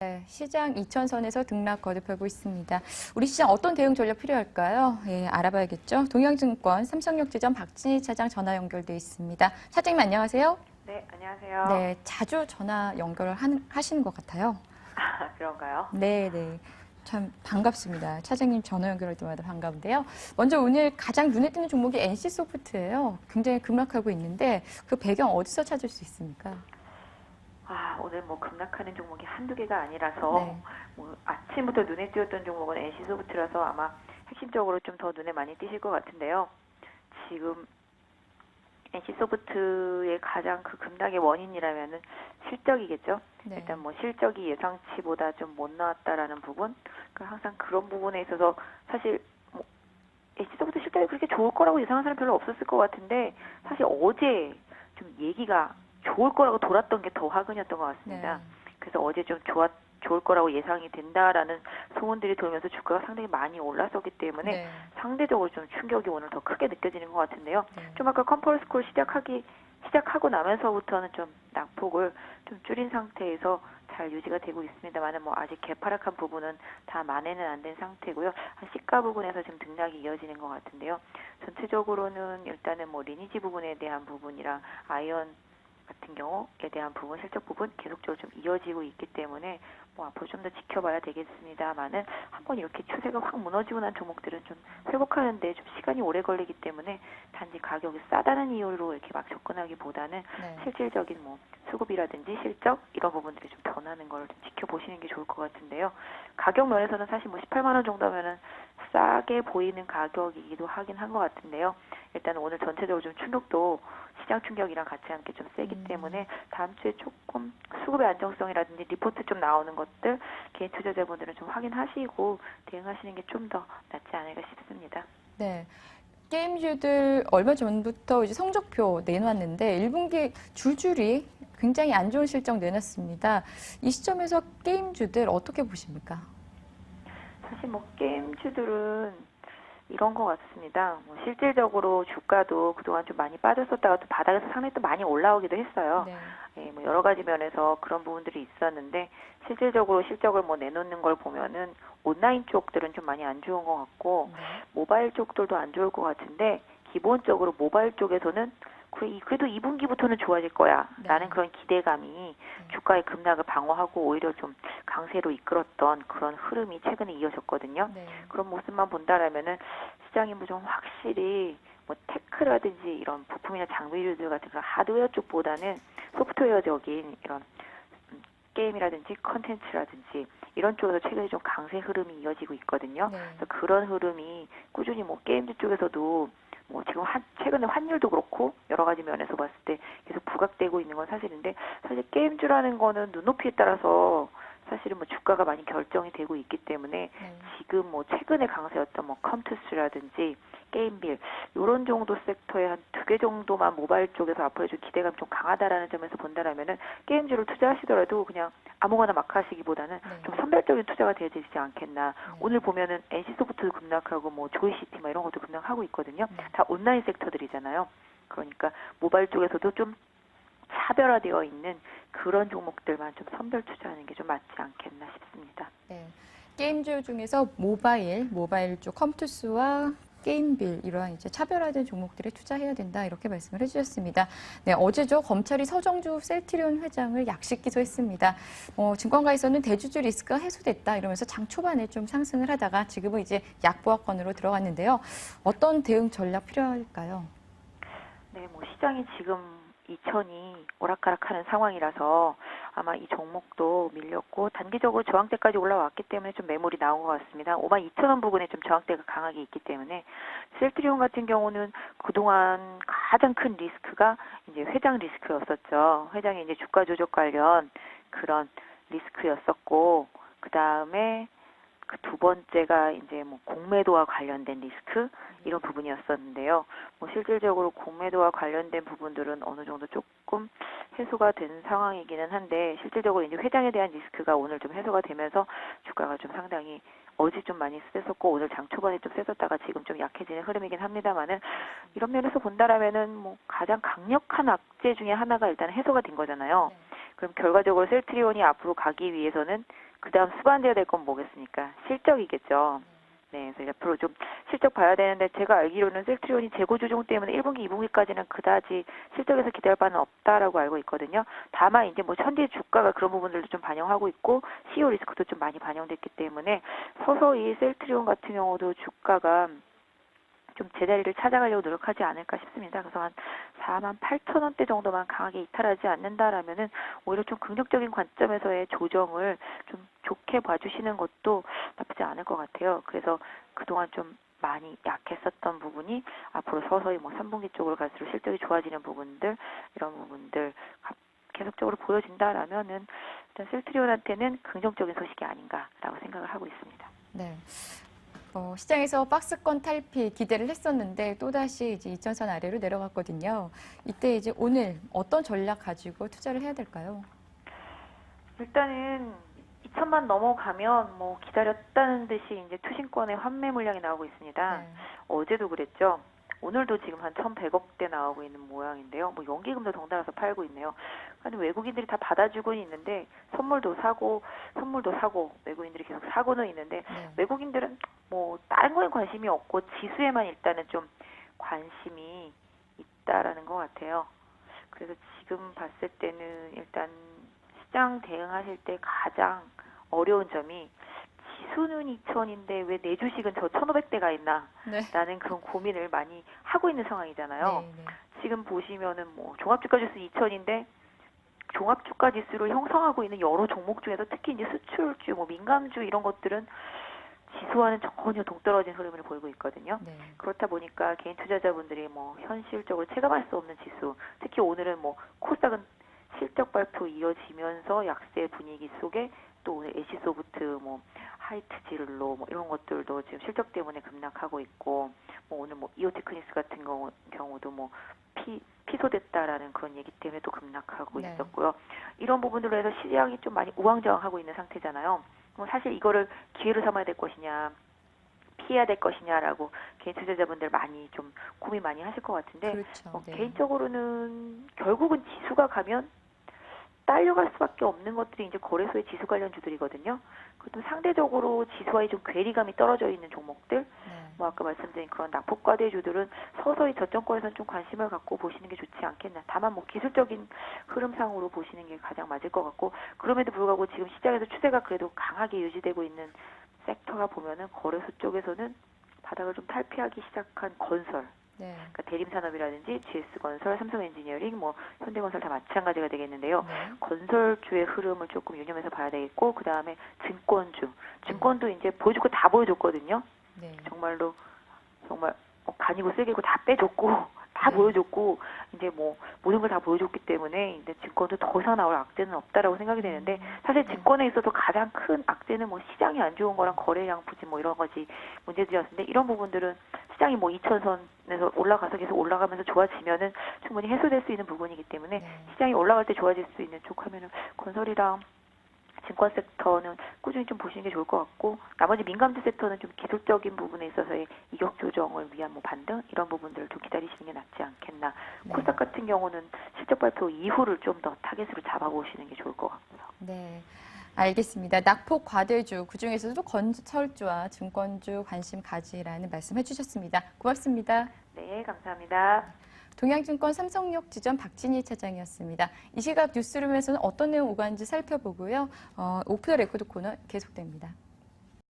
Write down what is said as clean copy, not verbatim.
네, 시장 2천선에서 등락 거듭하고 있습니다. 우리 시장 어떤 대응 전략 필요할까요? 예, 알아봐야겠죠. 동양증권 삼성역지점 박진희 차장 전화 연결돼 있습니다. 차장님 안녕하세요. 네, 안녕하세요. 네, 자주 전화 연결을 하시는 것 같아요. 그런가요? 네, 네. 참 반갑습니다. 차장님 전화 연결할 때마다 반가운데요. 먼저 오늘 가장 눈에 띄는 종목이 NC소프트예요. 굉장히 급락하고 있는데 그 배경 어디서 찾을 수 있습니까? 오늘 뭐 급락하는 종목이 한두 개가 아니라서 네. 뭐 아침부터 눈에 띄었던 종목은 NC소프트라서 아마 핵심적으로 좀 더 눈에 많이 띄실 것 같은데요. 지금 NC소프트의 가장 그 급락의 원인이라면은 실적이겠죠. 네. 일단 뭐 실적이 예상치보다 좀 못 나왔다라는 부분, 그러니까 항상 그런 부분에 있어서 사실 뭐 NC소프트 실적이 그렇게 좋을 거라고 예상한 사람 별로 없었을 것 같은데 사실 어제 좀 얘기가 좋을 거라고 돌았던 게 더 화근이었던 것 같습니다. 네. 그래서 어제 좀 좋을 거라고 예상이 된다라는 소문들이 돌면서 주가가 상당히 많이 올랐었기 때문에 네. 상대적으로 좀 충격이 오늘 더 크게 느껴지는 것 같은데요. 네. 좀 아까 컨퍼런스 콜 시작하고 나면서부터는 좀 낙폭을 좀 줄인 상태에서 잘 유지가 되고 있습니다만은 뭐 아직 개파락한 부분은 다 만회는 안 된 상태고요. 한 시가 부분에서 지금 등락이 이어지는 것 같은데요. 전체적으로는 일단은 뭐 리니지 부분에 대한 부분이랑 아이언 같은 경우에 대한 부분, 실적 부분 계속적으로 좀 이어지고 있기 때문에 뭐 앞으로 좀 더 지켜봐야 되겠습니다만은 한번 이렇게 추세가 확 무너지고 난 종목들은 좀 회복하는데 좀 시간이 오래 걸리기 때문에 단지 가격이 싸다는 이유로 이렇게 막 접근하기보다는 네. 실질적인 뭐 수급이라든지 실적 이런 부분들이 좀 변하는 걸 좀 지켜보시는 게 좋을 것 같은데요. 가격 면에서는 사실 뭐 18만 원 정도면은 싸게 보이는 가격이기도 하긴 한 것 같은데요. 일단 오늘 전체적으로 좀 충격도 시장 충격이랑 같이 함께 좀 세기 때문에 다음 주에 조금 수급의 안정성이라든지 리포트 좀 나오는 것들 개인 투자자분들은 좀 확인하시고 대응하시는 게 좀 더 낫지 않을까 싶습니다. 네. 게임주들 얼마 전부터 이제 성적표 내놨는데 1분기 줄줄이 굉장히 안 좋은 실적 내놨습니다. 이 시점에서 게임주들 어떻게 보십니까? 사실 뭐 게임주들은 이런 것 같습니다. 뭐 실질적으로 주가도 그동안 좀 많이 빠졌었다가 또 바닥에서 상당히 또 많이 올라오기도 했어요. 네. 예, 뭐 여러 가지 면에서 그런 부분들이 있었는데 실질적으로 실적을 뭐 내놓는 걸 보면은 온라인 쪽들은 좀 많이 안 좋은 것 같고 네. 모바일 쪽들도 안 좋을 것 같은데 기본적으로 모바일 쪽에서는 그래도 2분기부터는 좋아질 거야 라는 네. 그런 기대감이 주가의 급락을 방어하고 오히려 좀 강세로 이끌었던 그런 흐름이 최근에 이어졌거든요. 네. 그런 모습만 본다라면은 시장이 뭐 좀 확실히 뭐 테크라든지 이런 부품이나 장비류들 같은 그런 하드웨어 쪽보다는 소프트웨어적인 이런 게임이라든지 컨텐츠라든지 이런 쪽에서 최근에 좀 강세 흐름이 이어지고 있거든요. 네. 그래서 그런 흐름이 꾸준히 뭐 게임즈 쪽에서도 뭐 지금 최근에 환율도 그렇고 여러 가지 면에서 봤을 때 계속 부각되고 있는 건 사실인데 사실 게임즈라는 거는 눈높이에 따라서 사실은 뭐 주가가 많이 결정이 되고 있기 때문에 네. 지금 뭐 최근에 강세였던 뭐 컴투스라든지 게임빌 이런 정도 섹터에 한 2개 정도만 모바일 쪽에서 앞으로 좀 기대감이 좀 강하다라는 점에서 본다라면은 게임주를 투자하시더라도 그냥 아무거나 막 하시기보다는 네. 좀 선별적인 투자가 되어야 되지 않겠나. 네. 오늘 보면은 NC소프트도 급락하고 뭐 조이시티 막 이런 것도 급락하고 있거든요. 네. 다 온라인 섹터들이잖아요. 그러니까 모바일 쪽에서도 좀 차별화되어 있는 그런 종목들만 좀 선별 투자하는 게 좀 맞지 않겠나 싶습니다. 네. 게임주 중에서 모바일 쪽 컴투스와 게임빌 이러한 이제 차별화된 종목들에 투자해야 된다 이렇게 말씀을 해주셨습니다. 네, 어제죠 검찰이 서정주 셀트리온 회장을 약식 기소했습니다. 증권가에서는 대주주 리스크가 해소됐다 이러면서 장 초반에 좀 상승을 하다가 지금은 이제 약보합권으로 들어갔는데요. 어떤 대응 전략 필요할까요? 네, 뭐 시장이 지금 2천이 오락가락하는 상황이라서 아마 이 종목도 밀렸고 단기적으로 저항대까지 올라왔기 때문에 좀 매물이 나온 것 같습니다. 52,000원 부근에 좀 저항대가 강하게 있기 때문에 셀트리온 같은 경우는 그동안 가장 큰 리스크가 이제 회장 리스크였었죠. 회장의 이제 주가 조작 관련 그런 리스크였었고 그 다음에 그 두 번째가 이제 뭐 공매도와 관련된 리스크 이런 부분이었었는데요. 뭐 실질적으로 공매도와 관련된 부분들은 어느 정도 조금 해소가 된 상황이기는 한데 실질적으로 이제 회장에 대한 리스크가 오늘 좀 해소가 되면서 주가가 좀 상당히 어제 좀 많이 셌었고 오늘 장 초반에 좀 셌었다가 지금 좀 약해지는 흐름이긴 합니다만은 이런 면에서 본다라면은 뭐 가장 강력한 악재 중에 하나가 일단 해소가 된 거잖아요. 그럼 결과적으로 셀트리온이 앞으로 가기 위해서는 그다음 수반돼야 될 건 뭐겠습니까? 실적이겠죠. 네, 그래서 앞으로 좀 실적 봐야 되는데 제가 알기로는 셀트리온이 재고 조정 때문에 1분기, 2분기까지는 그다지 실적에서 기대할 바는 없다라고 알고 있거든요. 다만 이제 뭐 현재 주가가 그런 부분들도 좀 반영하고 있고 CEO 리스크도 좀 많이 반영됐기 때문에 서서히 셀트리온 같은 경우도 주가가 좀 제자리를 찾아가려고 노력하지 않을까 싶습니다. 그래서 한 48,000원대 정도만 강하게 이탈하지 않는다라면은 오히려 좀 긍정적인 관점에서의 조정을 좀 좋게 봐주시는 것도 나쁘지 않을 것 같아요. 그래서 그동안 좀 많이 약했었던 부분이 앞으로 서서히 뭐 3분기 쪽으로 갈수록 실적이 좋아지는 부분들, 이런 부분들 계속적으로 보여진다라면은 일단 셀트리온한테는 긍정적인 소식이 아닌가라고 생각을 하고 있습니다. 네. 시장에서 박스권 탈피 기대를 했었는데 또다시 이제 2,000선 아래로 내려갔거든요. 이때 이제 오늘 어떤 전략 가지고 투자를 해야 될까요? 일단은 2천만 넘어가면 뭐 기다렸다는 듯이 이제 투신권의 환매 물량이 나오고 있습니다. 네. 어제도 그랬죠. 오늘도 지금 한 1,100억대 나오고 있는 모양인데요. 뭐 연기금도 덩달아서 팔고 있네요. 근데 외국인들이 다 받아주고는 있는데 선물도 사고 외국인들이 계속 사고는 있는데 네. 외국인들은 뭐 다른 거에 관심이 없고 지수에만 일단은 좀 관심이 있다라는 것 같아요. 그래서 지금 봤을 때는 일단 시장 대응하실 때 가장 어려운 점이 지수는 2천인데 왜 내 주식은 저 1,500대가 있나 네. 라는 그런 고민을 많이 하고 있는 상황이잖아요. 네, 네. 지금 보시면은 뭐 종합주가지수 2천인데 종합주가지수를 형성하고 있는 여러 종목 중에서 특히 이제 수출주, 뭐 민감주 이런 것들은 지수와는 전혀 동떨어진 흐름을 보이고 있거든요. 네. 그렇다 보니까 개인 투자자분들이 뭐 현실적으로 체감할 수 없는 지수, 특히 오늘은 뭐 코스닥은 실적 발표 이어지면서 약세 분위기 속에 또 오늘 애시소프트, 뭐 하이트진로 뭐 이런 것들도 지금 실적 때문에 급락하고 있고, 뭐 오늘 뭐 이오테크닉스 같은 경우도 뭐 피소됐다라는 그런 얘기 때문에 또 급락하고 네. 있었고요. 이런 부분들로 해서 시장이 좀 많이 우왕좌왕하고 있는 상태잖아요. 뭐 사실 이거를 기회로 삼아야 될 것이냐, 피해야 될 것이냐라고 개인 투자자분들 많이 좀 고민 많이 하실 것 같은데, 그렇죠. 네. 개인적으로는 결국은 지수가 가면 딸려갈 수밖에 없는 것들이 이제 거래소의 지수 관련주들이거든요. 그것도 상대적으로 지수와의 좀 괴리감이 떨어져 있는 종목들, 네. 뭐 아까 말씀드린 그런 낙폭과대주들은 서서히 저점권에서는 좀 관심을 갖고 보시는 게 좋지 않겠나. 다만 뭐 기술적인 흐름상으로 보시는 게 가장 맞을 것 같고, 그럼에도 불구하고 지금 시장에서 추세가 그래도 강하게 유지되고 있는 섹터가 보면은 거래소 쪽에서는 바닥을 좀 탈피하기 시작한 건설, 네. 그러니까 대림산업이라든지 GS건설, 삼성엔지니어링, 뭐 현대건설 다 마찬가지가 되겠는데요. 네. 건설주의 흐름을 조금 유념해서 봐야 되겠고, 그 다음에 증권도 이제 보여줄 거 다 보여줬거든요. 네. 정말 간이고 세게고 다 빼줬고 다 네. 보여줬고 이제 뭐 모든 걸 다 보여줬기 때문에 이제 증권도 더 이상 나올 악재는 없다라고 생각이 되는데, 사실 네. 증권에 있어서 가장 큰 악재는 뭐 시장이 안 좋은 거랑 거래량 부진 뭐 이런 거지 문제들이었는데, 이런 부분들은 시장이 뭐 2천선에서 올라가서 계속 올라가면서 좋아지면은 충분히 해소될 수 있는 부분이기 때문에 네. 시장이 올라갈 때 좋아질 수 있는 쪽 하면은 건설이랑 증권 섹터는 꾸준히 좀 보시는 게 좋을 것 같고, 나머지 민감주 섹터는 좀 기술적인 부분에 있어서의 이격 조정을 위한 뭐 반등 이런 부분들을 좀 기다리시는 게 낫지 않겠나. 네. 코스닥 같은 경우는 실적 발표 이후를 좀 더 타겟으로 잡아보시는 게 좋을 것 같고요. 네. 알겠습니다. 낙폭 과대주, 그중에서도 건설주와 증권주 관심 가지라는 말씀 해주셨습니다. 고맙습니다. 네, 감사합니다. 동양증권 삼성역 지점 박진희 차장이었습니다. 이 시각 뉴스룸에서는 어떤 내용 오가는지 살펴보고요. 오프 더 레코드 코너 계속됩니다.